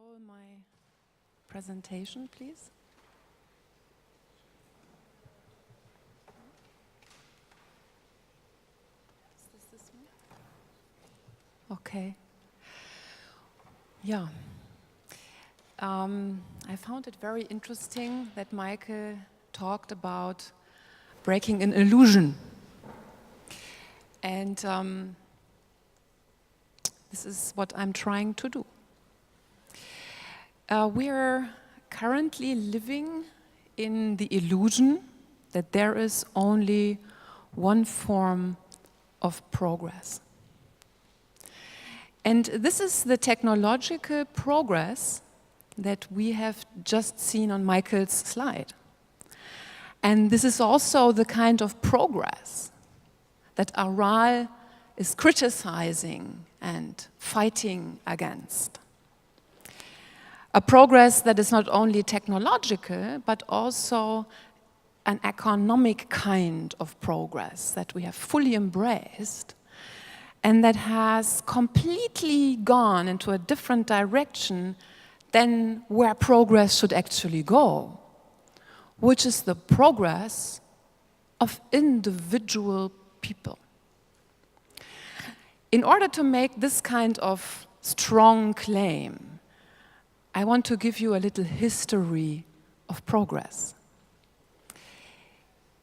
roll my presentation, please. Is this one? Okay. Yeah. I found it very interesting that Michael talked about breaking an illusion. And this is what I'm trying to do. We're currently living in the illusion that there is only one form of progress. And this is the technological progress that we have just seen on Michael's slide. And this is also the kind of progress that Aral is criticizing and fighting against. A progress that is not only technological, but also an economic kind of progress that we have fully embraced and that has completely gone into a different direction than where progress should actually go, which is the progress of individual people. In order to make this kind of strong claim, I want to give you a little history of progress.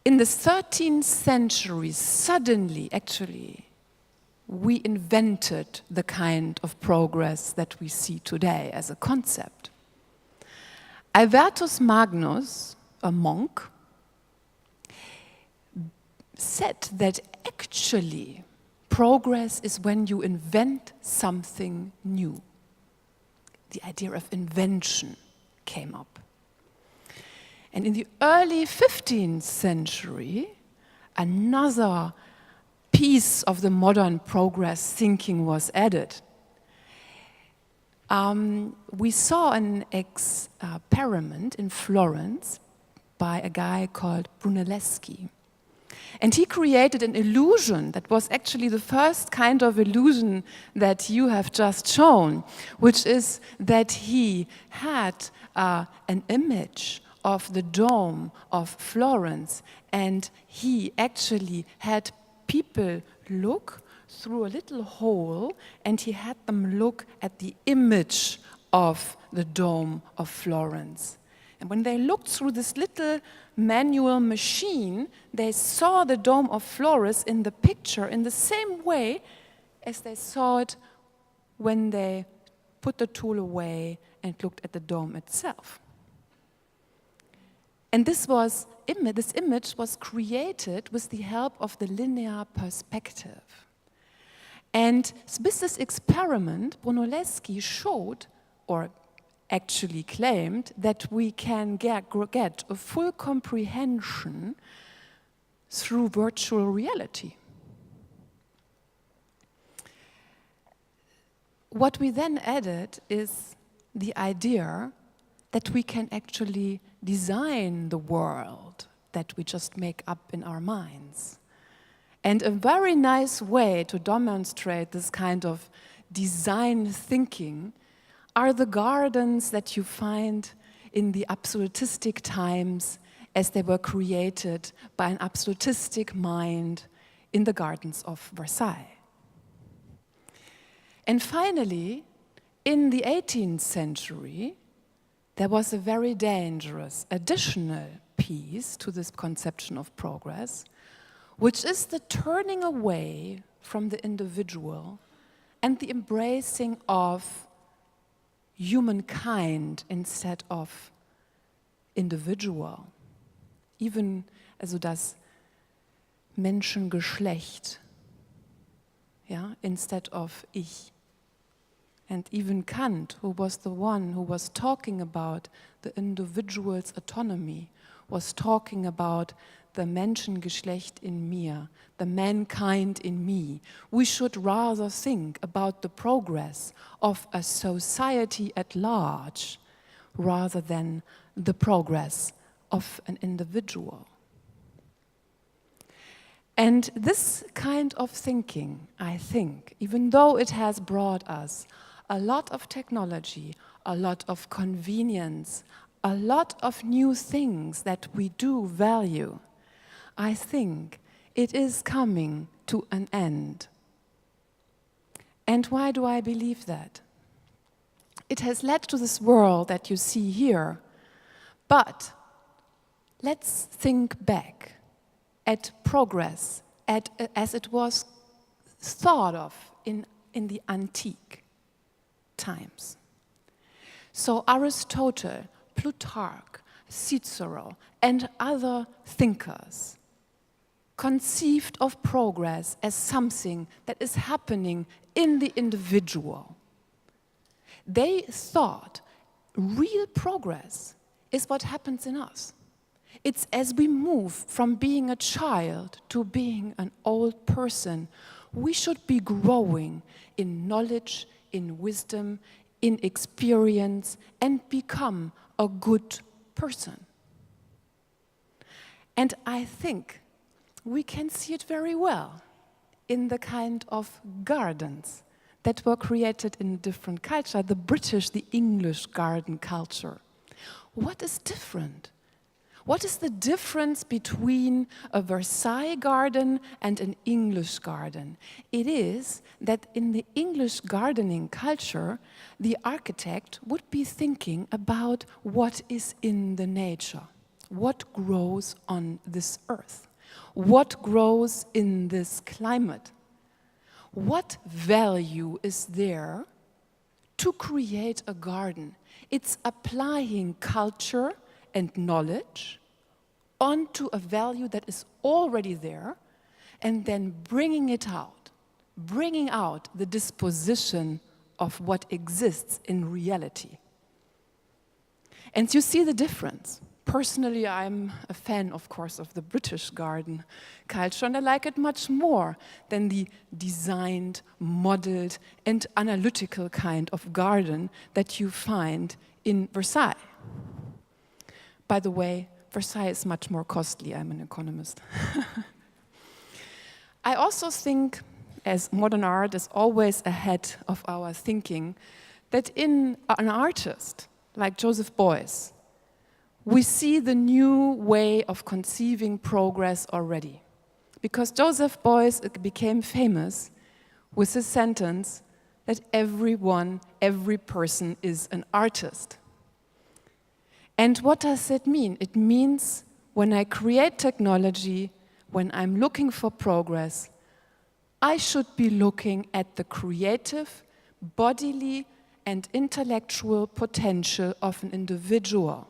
In the 13th century, suddenly, actually, we invented the kind of progress that we see today as a concept. Albertus Magnus, a monk, said that actually progress is when you invent something new. The idea of invention came up. And in the early 15th century, another piece of the modern progress thinking was added. We saw an experiment in Florence by a guy called Brunelleschi. And he created an illusion that was actually the first kind of illusion that you have just shown, which is that he had an image of the dome of Florence, and he actually had people look through a little hole, and he had them look at the image of the dome of Florence. And when they looked through this little manual machine, they saw the dome of Florence in the picture in the same way as they saw it when they put the tool away and looked at the dome itself. And this image was created with the help of the linear perspective. And with this experiment, Brunelleschi showed, or actually claimed, that we can get a full comprehension through virtual reality. What we then added is the idea that we can actually design the world that we just make up in our minds. And a very nice way to demonstrate this kind of design thinking are the gardens that you find in the absolutistic times as they were created by an absolutistic mind in the gardens of Versailles. And finally, in the 18th century, there was a very dangerous additional piece to this conception of progress, which is the turning away from the individual and the embracing of humankind instead of individual. Even also das Menschengeschlecht, yeah, instead of ich. And even Kant, who was the one who was talking about the individual's autonomy, was talking about the Menschengeschlecht in mir, the mankind in me. We should rather think about the progress of a society at large rather than the progress of an individual. And this kind of thinking, I think, even though it has brought us a lot of technology, a lot of convenience, a lot of new things that we do value, I think it is coming to an end. And why do I believe that? It has led to this world that you see here, but let's think back at progress as it was thought of in the antique times. So Aristotle, Plutarch, Cicero, and other thinkers conceived of progress as something that is happening in the individual. They thought real progress is what happens in us. It's as we move from being a child to being an old person, we should be growing in knowledge, in wisdom, in experience, and become a good person. And I think we can see it very well in the kind of gardens that were created in a different culture, the British, the English garden culture. What is different? What is the difference between a Versailles garden and an English garden? It is that in the English gardening culture, the architect would be thinking about what is in the nature, what grows on this earth, what grows in this climate, what value is there to create a garden. It's applying culture and knowledge onto a value that is already there and then bringing it out, bringing out the disposition of what exists in reality. And you see the difference. Personally, I'm a fan, of course, of the British garden culture, and I like it much more than the designed, modeled, and analytical kind of garden that you find in Versailles. By the way, Versailles is much more costly. I'm an economist. I also think, as modern art is always ahead of our thinking, that in an artist like Joseph Beuys, we see the new way of conceiving progress already. Because Joseph Beuys became famous with the sentence that every person is an artist. And what does it mean? It means when I create technology, when I'm looking for progress, I should be looking at the creative, bodily, and intellectual potential of an individual.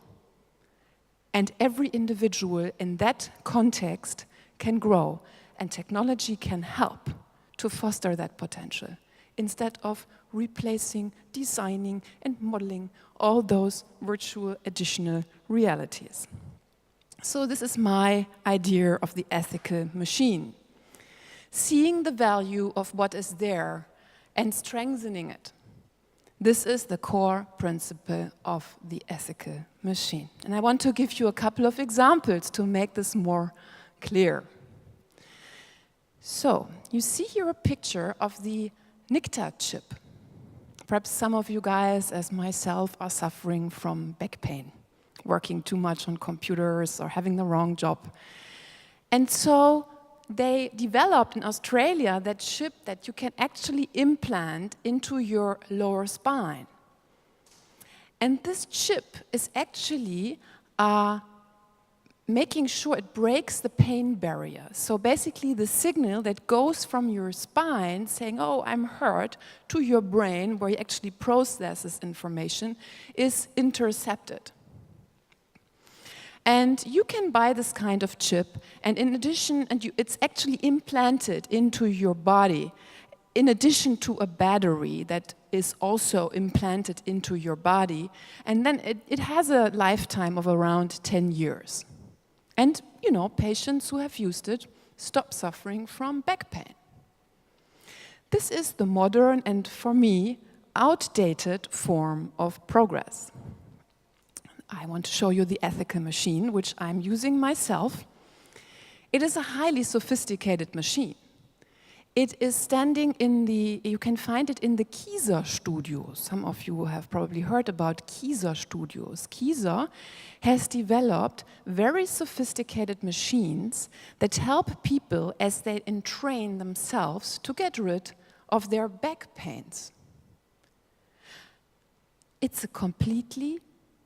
And every individual in that context can grow, and technology can help to foster that potential, instead of replacing, designing, and modeling all those virtual additional realities. So this is my idea of the ethical machine. Seeing the value of what is there and strengthening it. This is the core principle of the ethical machine. And I want to give you a couple of examples to make this more clear. So, you see here a picture of the Nicta chip. Perhaps some of you guys, as myself, are suffering from back pain, working too much on computers or having the wrong job. And so they developed in Australia that chip that you can actually implant into your lower spine. And this chip is actually making sure it breaks the pain barrier. So basically the signal that goes from your spine saying, oh, I'm hurt, to your brain, where you actually process this information, is intercepted. And you can buy this kind of chip, and in addition, it's actually implanted into your body, in addition to a battery that is also implanted into your body, and then it has a lifetime of around 10 years. And, patients who have used it stop suffering from back pain. This is the modern and, for me, outdated form of progress. I want to show you the ethical machine, which I'm using myself. It is a highly sophisticated machine. It is standing in you can find it in the Kieser Studios. Some of you have probably heard about Kieser Studios. Kieser has developed very sophisticated machines that help people as they entrain themselves to get rid of their back pains. It's a completely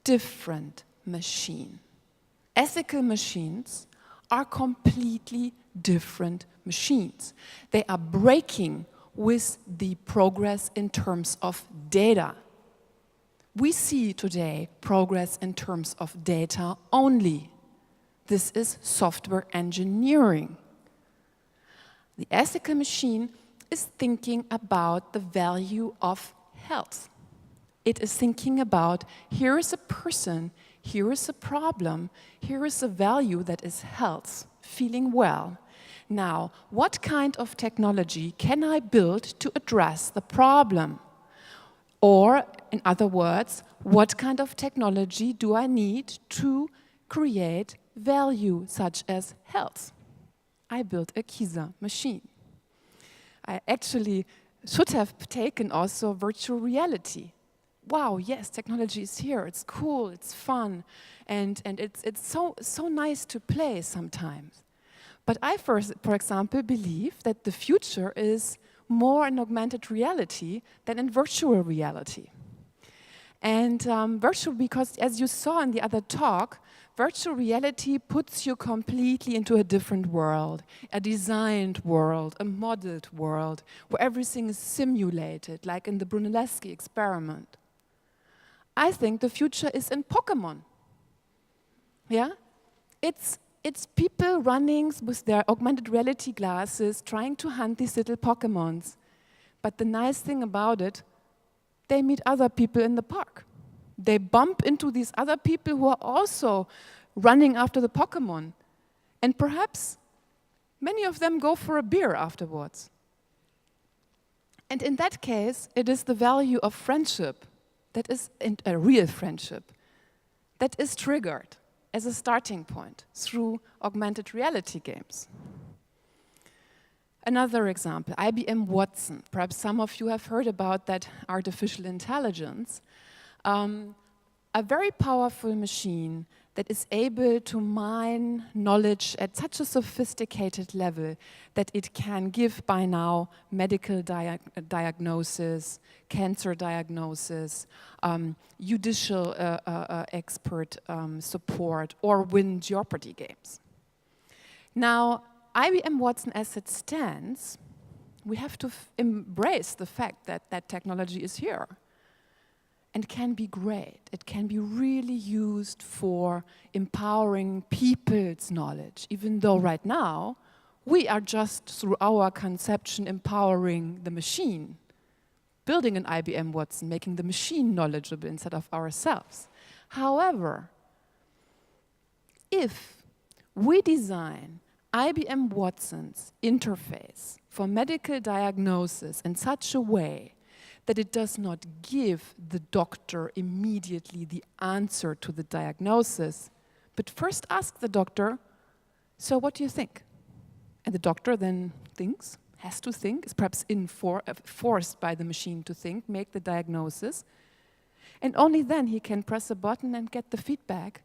different machine. Ethical machines are completely different machines. They are breaking with the progress in terms of data. We see today progress in terms of data only. This is software engineering. The ethical machine is thinking about the value of health. It is thinking about, here is a person, here is a problem, here is a value that is health, feeling well. Now, what kind of technology can I build to address the problem? Or, in other words, what kind of technology do I need to create value, such as health? I built a Kieser machine. I actually should have taken also virtual reality. Wow, yes, technology is here, it's cool, it's fun, and it's so nice to play sometimes. But I, for example, believe that the future is more in augmented reality than in virtual reality. And virtual, because as you saw in the other talk, virtual reality puts you completely into a different world, a designed world, a modeled world, where everything is simulated, like in the Brunelleschi experiment. I think the future is in Pokemon. Yeah? It's people running with their augmented reality glasses, trying to hunt these little Pokemons. But the nice thing about it, they meet other people in the park. They bump into these other people who are also running after the Pokemon. And perhaps many of them go for a beer afterwards. And in that case, it is the value of friendship, that is a real friendship, that is triggered as a starting point through augmented reality games. Another example, IBM Watson. Perhaps some of you have heard about that artificial intelligence. A very powerful machine that is able to mine knowledge at such a sophisticated level that it can give by now medical diagnosis, cancer diagnosis, judicial expert support, or win Jeopardy games. Now, IBM Watson as it stands, we have to embrace the fact that that technology is here and can be great. It can be really used for empowering people's knowledge, even though right now we are just, through our conception, empowering the machine, building an IBM Watson, making the machine knowledgeable instead of ourselves. However, if we design IBM Watson's interface for medical diagnosis in such a way that it does not give the doctor immediately the answer to the diagnosis, but first ask the doctor, so what do you think? And the doctor then thinks, has to think, is perhaps forced by the machine to think, make the diagnosis, and only then he can press a button and get the feedback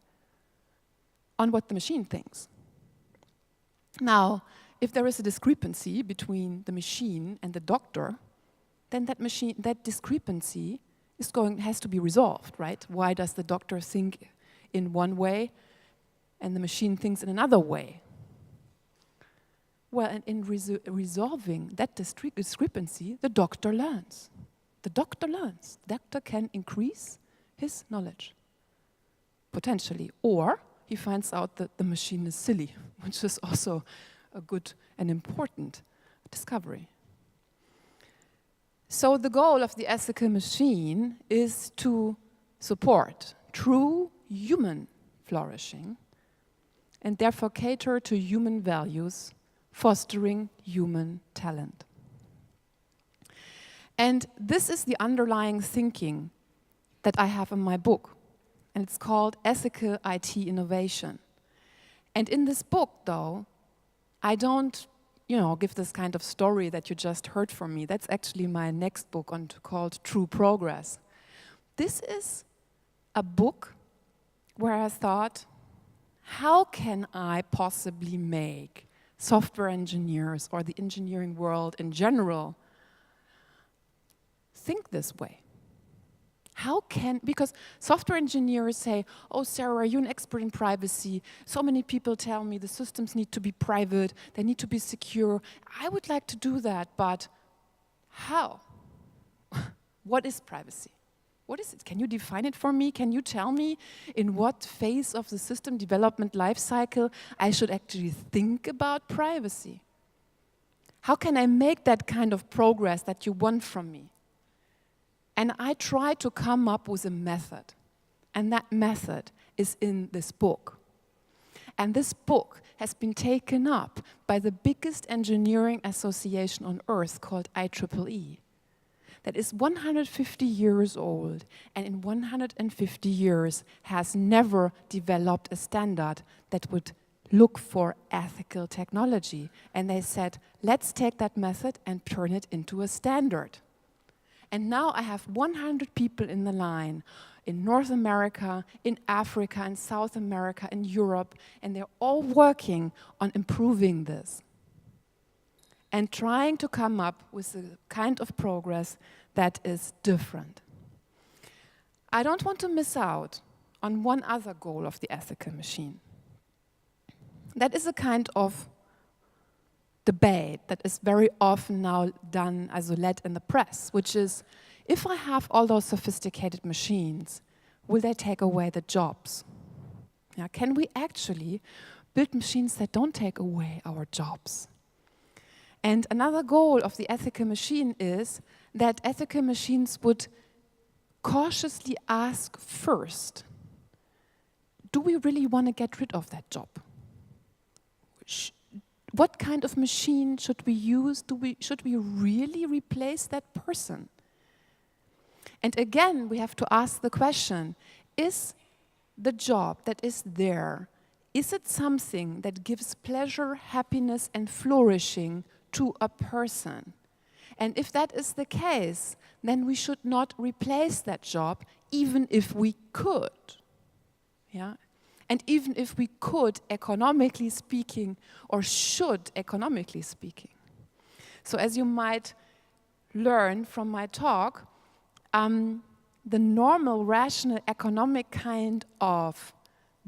on what the machine thinks. Now, if there is a discrepancy between the machine and the doctor, then that discrepancy has to be resolved, right? Why does the doctor think in one way and the machine thinks in another way? Well, and in resolving that discrepancy, the doctor learns. The doctor learns. The doctor can increase his knowledge, potentially. Or he finds out that the machine is silly, which is also a good and important discovery. So the goal of the ethical machine is to support true human flourishing and therefore cater to human values, fostering human talent. And this is the underlying thinking that I have in my book, and it's called Ethical IT Innovation. And in this book, though, I don't give this kind of story that you just heard from me. That's actually my next book called True Progress. This is a book where I thought, how can I possibly make software engineers or the engineering world in general think this way? Because software engineers say, oh, Sarah, are you an expert in privacy? So many people tell me the systems need to be private, they need to be secure. I would like to do that, but how? What is privacy? What is it? Can you define it for me? Can you tell me in what phase of the system development life cycle I should actually think about privacy? How can I make that kind of progress that you want from me? And I try to come up with a method. And that method is in this book. And this book has been taken up by the biggest engineering association on earth called IEEE. That is 150 years old, and in 150 years has never developed a standard that would look for ethical technology. And they said, let's take that method and turn it into a standard. And now I have 100 people in the line in North America, in Africa, in South America, in Europe, and they're all working on improving this and trying to come up with a kind of progress that is different. I don't want to miss out on one other goal of the ethical machine. That is a kind of debate that is very often now done as led in the press, which is, if I have all those sophisticated machines, will they take away the jobs? Yeah, can we actually build machines that don't take away our jobs? And another goal of the ethical machine is that ethical machines would cautiously ask first, do we really want to get rid of that job? What kind of machine should we use? Should we really replace that person? And again, we have to ask the question, is the job that is there, is it something that gives pleasure, happiness, and flourishing to a person? And if that is the case, then we should not replace that job, even if we could. Yeah? And even if we could, economically speaking, or should, economically speaking. So as you might learn from my talk, the normal, rational, economic kind of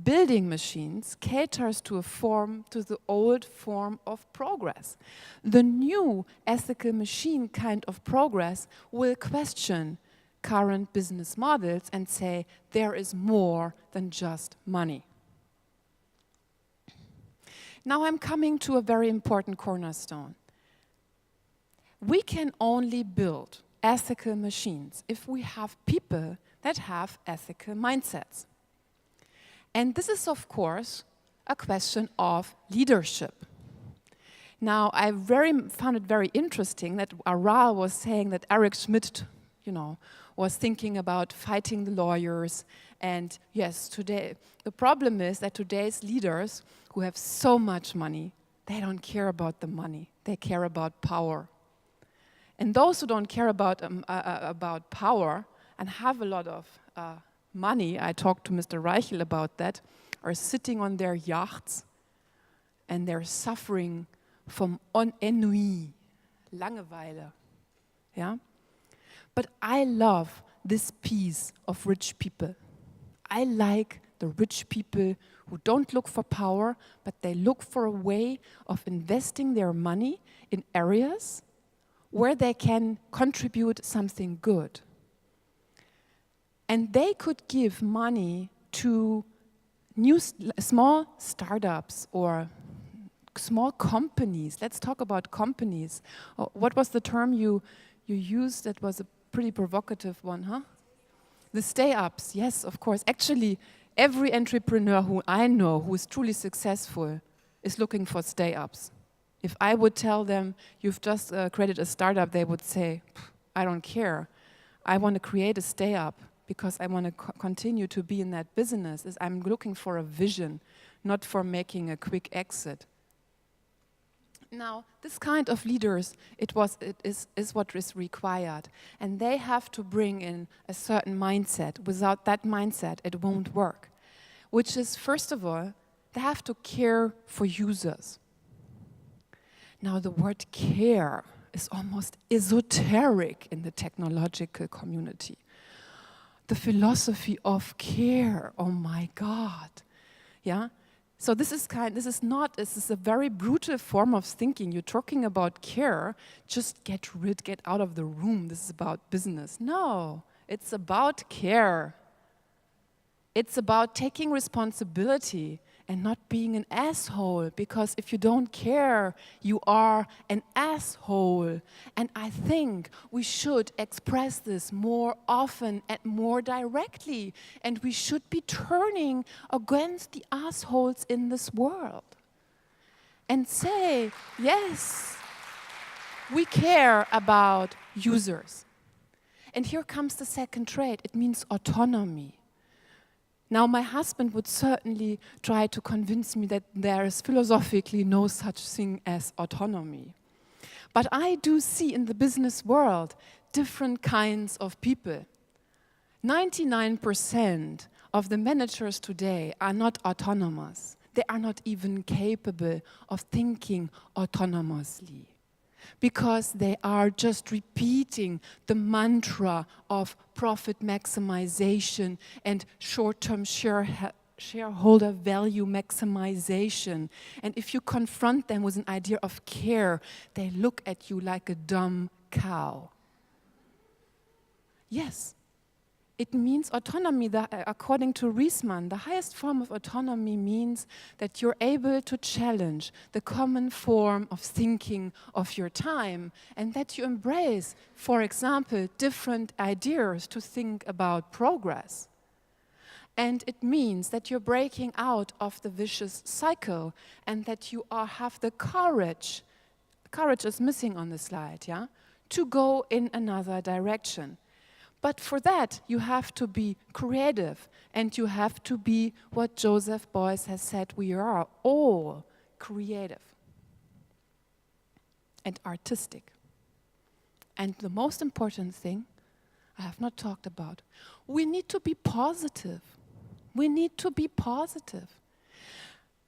building machines caters to the old form of progress. The new ethical machine kind of progress will question current business models and say there is more than just money. Now I'm coming to a very important cornerstone. We can only build ethical machines if we have people that have ethical mindsets. And this is, of course, a question of leadership. Now, I found it very interesting that Aral was saying that Eric Schmidt, was thinking about fighting the lawyers. And yes, today, the problem is that today's leaders who have so much money, they don't care about the money, they care about power. And those who don't care about power and have a lot of money, I talked to Mr. Reichel about that, are sitting on their yachts and they're suffering from ennui, Langeweile. Yeah? But I love this piece of rich people. I like the rich people who don't look for power, but they look for a way of investing their money in areas where they can contribute something good. And they could give money to small startups or small companies. Let's talk about companies. What was the term you used that was a pretty provocative one, huh? The stay-ups, yes, of course. Actually, every entrepreneur who I know who is truly successful is looking for stay-ups. If I would tell them, you've just created a startup, they would say, I don't care. I want to create a stay-up because I want to continue to be in that business. I'm looking for a vision, not for making a quick exit. Now, this kind of leaders, is what is required. And they have to bring in a certain mindset. Without that mindset, it won't work. Which is, first of all, they have to care for users. Now, the word care is almost esoteric in the technological community. The philosophy of care, oh my God. Yeah? So this is a very brutal form of thinking. You're talking about care, just get out of the room. This is about business. No, it's about care. It's about taking responsibility and not being an asshole, because if you don't care, you are an asshole. And I think we should express this more often and more directly, and we should be turning against the assholes in this world and say, yes, we care about users. And here comes the second trait. It means autonomy. Now, my husband would certainly try to convince me that there is philosophically no such thing as autonomy. But I do see in the business world different kinds of people. 99% of the managers today are not autonomous. They are not even capable of thinking autonomously, because they are just repeating the mantra of profit maximization and short-term shareholder value maximization. And if you confront them with an idea of care, they look at you like a dumb cow. Yes, it means autonomy. According to Riesman, the highest form of autonomy means that you're able to challenge the common form of thinking of your time, and that you embrace, for example, different ideas to think about progress. And it means that you're breaking out of the vicious cycle, and that you have the courage is missing on the slide, yeah, to go in another direction. But for that, you have to be creative, and you have to be what Joseph Beuys has said, we are all creative and artistic. And the most important thing I have not talked about, we need to be positive. We need to be positive.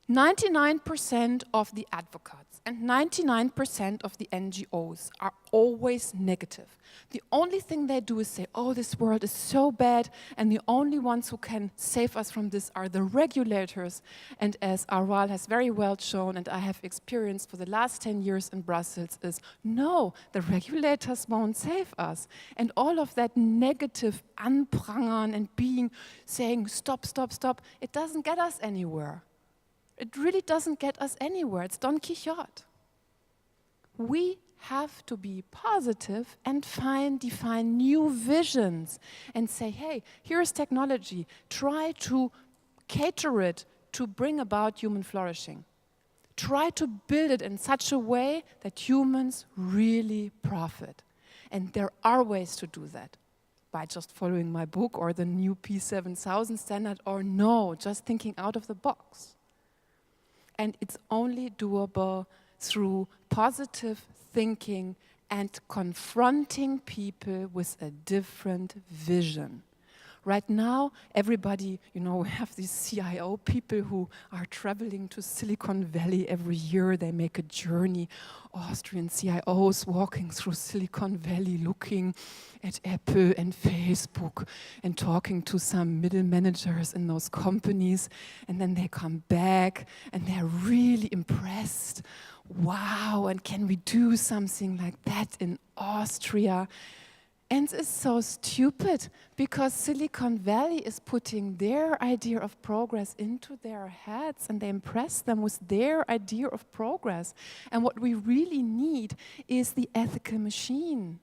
99% of the advocates and 99% of the NGOs are always negative. The only thing they do is say, oh, this world is so bad, and the only ones who can save us from this are the regulators. And as Arwal has very well shown, and I have experienced for the last 10 years in Brussels, is no, the regulators won't save us. And all of that negative anprangern and saying stop, stop, stop, it doesn't get us anywhere. It really doesn't get us anywhere. It's Don Quixote. We have to be positive and define new visions and say, hey, here's technology. Try to cater it to bring about human flourishing. Try to build it in such a way that humans really profit. And there are ways to do that. By just following my book or the new P7000 standard, or no, just thinking out of the box. And it's only doable through positive thinking and confronting people with a different vision. Right now, everybody, we have these CIO people who are traveling to Silicon Valley every year. They make a journey, Austrian CIOs walking through Silicon Valley, looking at Apple and Facebook and talking to some middle managers in those companies. And then they come back and they're really impressed. Wow, and can we do something like that in Austria? And it's so stupid, because Silicon Valley is putting their idea of progress into their heads, and they impress them with their idea of progress. And what we really need is the ethical machine.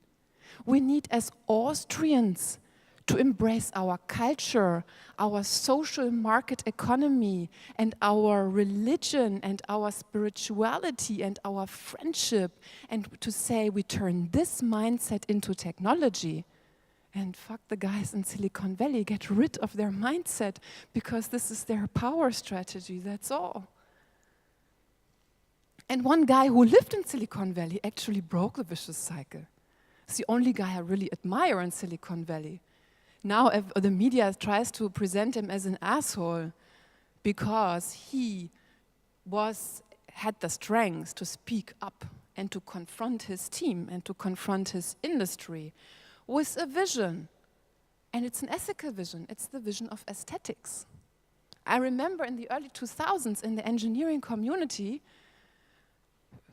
We need, as Austrians, to embrace our culture, our social market economy, and our religion, and our spirituality, and our friendship, and to say we turn this mindset into technology. And fuck the guys in Silicon Valley, get rid of their mindset, because this is their power strategy, that's all. And one guy who lived in Silicon Valley actually broke the vicious cycle. It's the only guy I really admire in Silicon Valley. Now the media tries to present him as an asshole because he had the strength to speak up and to confront his team and to confront his industry with a vision. And it's an ethical vision. It's the vision of aesthetics. I remember in the early 2000s in the engineering community,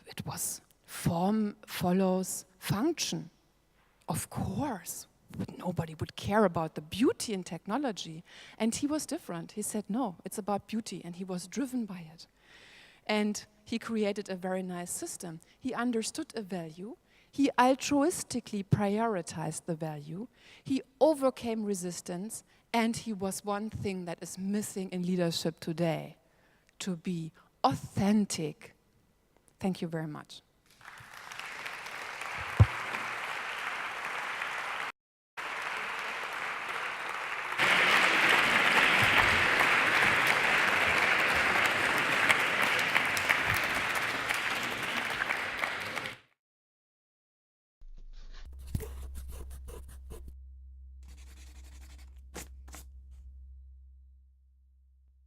it was form follows function. Of course, nobody would care about the beauty in technology. And he was different. He said, no, it's about beauty. And he was driven by it. And he created a very nice system. He understood a value. He altruistically prioritized the value. He overcame resistance. And he was one thing that is missing in leadership today, to be authentic. Thank you very much.